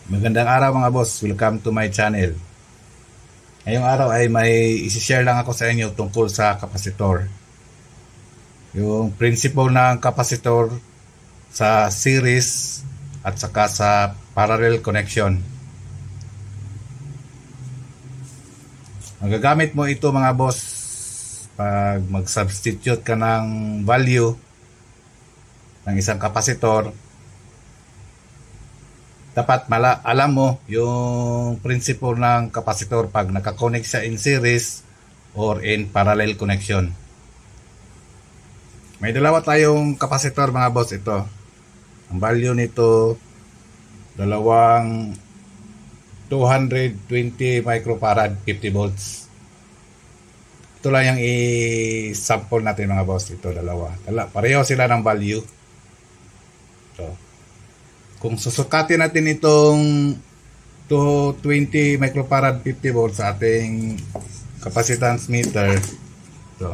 Magandang araw mga boss, welcome to my channel. Ngayong araw ay may isi-share lang ako sa inyo tungkol sa kapasitor. Yung principle ng kapasitor sa series at saka sa parallel connection. Magagamit mo ito mga boss pag mag-substitute ka ng value ng isang kapasitor. Dapat alam mo yung principle ng kapasitor pag nakakonect siya in series or in parallel connection. May dalawa tayong kapasitor mga boss ito. Ang value nito dalawang 220 microfarad 50 volts. Ito lang yung i-sample natin mga boss. Ito dalawa. Pareho sila ng value. Ito. Kung susukatin natin itong 220 microfarad 50 volts sa ating capacitance meter, ito.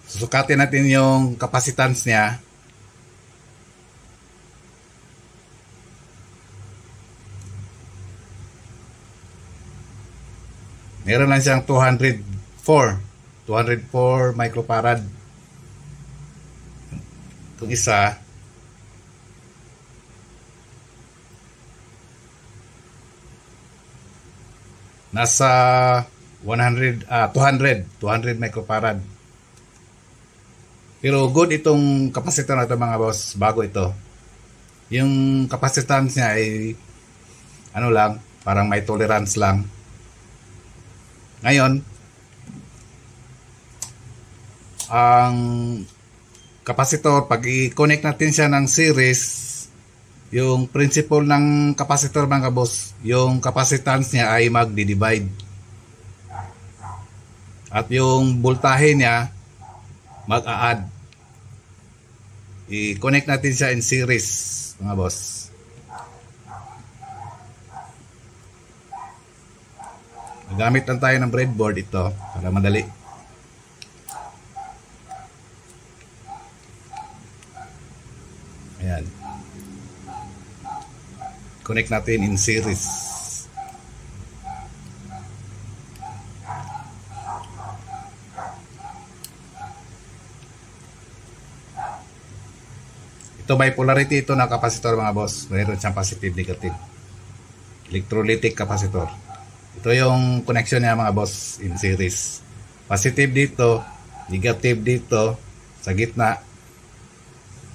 Susukatin natin yung capacitance niya. Meron lang siyang 204 microfarad. Itong isa nasa 200 microfarad. Pero good itong capacitor na ito mga boss, bago ito. Yung capacitance niya ay ano lang, parang may tolerance lang. Ngayon, ang kapasitor, pag i-connect natin siya ng series, yung principle ng kapasitor mga boss, yung capacitance niya ay magdi-divide. At yung voltahe niya mag-a-add. I-connect natin siya in series mga boss. Gamit lang tayo ng breadboard ito para madali. Ayan. Connect natin in series. Ito by polarity ito na kapasitor mga boss. Mayroon siyang positive, negative. Electrolytic kapasitor. Ito yung connection niya mga boss in series. Positive dito, negative dito, sa gitna.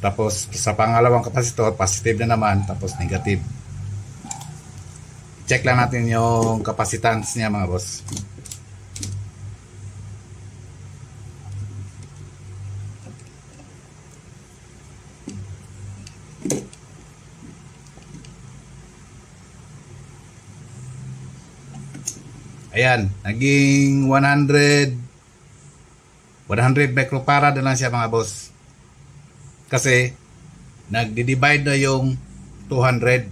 Tapos sa pangalawang kapasitor, positive na naman, tapos negative. Check lang natin yung capacitance niya mga boss. Ayan, naging 100 microfarad na lang siya mga boss. Kasi nagdi-divide na yung 200,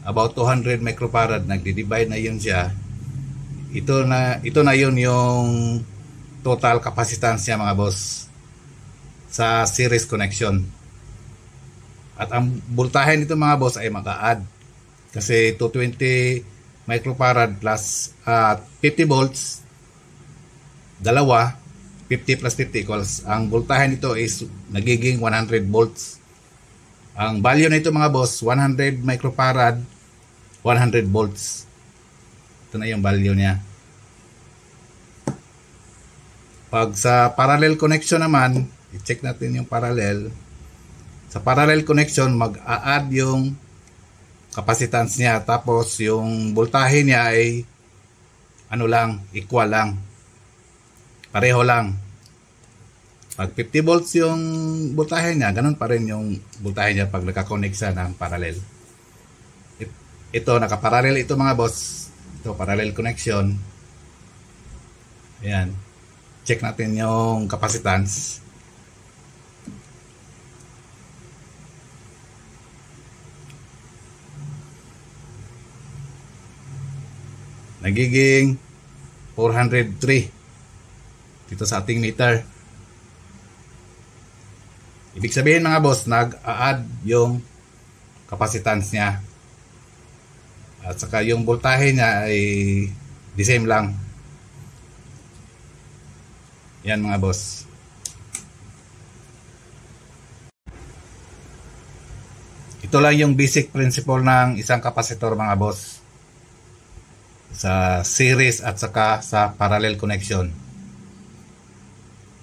about 200 microfarad, nagdi-divide na yun siya. Ito na yun yung total capacitance niya mga boss sa series connection. At ang voltahe nito mga boss ay maka-add kasi 220 microfarad plus 50 volts, dalawa, 50 plus 50 equals, ang voltahe nito is nagiging 100 volts. Ang value nito mga boss, 100 microfarad, 100 volts. Ito na yung value niya. Pag sa parallel connection naman, i-check natin yung parallel. Sa parallel connection, mag-a-add yung capacitance niya. Tapos yung voltahe niya ay ano lang, equal lang. Pareho lang. Pag 50 volts yung voltahe niya, ganun pa rin yung voltahe niya pag nakakonect siya ng parallel. Ito, nakaparallel ito mga boss. Ito, parallel connection. Ayan. Check natin yung capacitance. Nagiging 403 dito sa ating meter. Ibig sabihin mga boss, nag-a-add yung capacitance niya. At saka yung voltahe niya ay the same lang. Yan mga boss. Ito lang yung basic principle ng isang kapasitor mga boss. Sa series at saka sa parallel connection.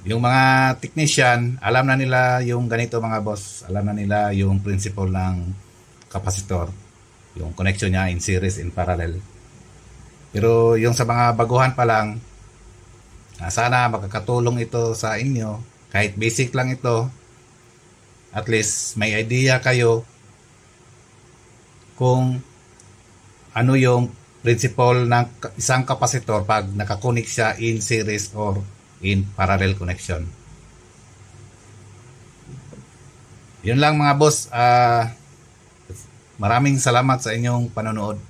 Yung mga technician, alam na nila yung ganito mga boss. Alam na nila yung principle ng kapasitor. Yung connection niya in series, in parallel. Pero yung sa mga baguhan pa lang, sana makakatulong ito sa inyo. Kahit basic lang ito, at least may idea kayo kung ano yung principle ng isang kapasitor pag nakakonek siya in series or in parallel connection. Yun lang mga boss. Maraming salamat sa inyong panonood.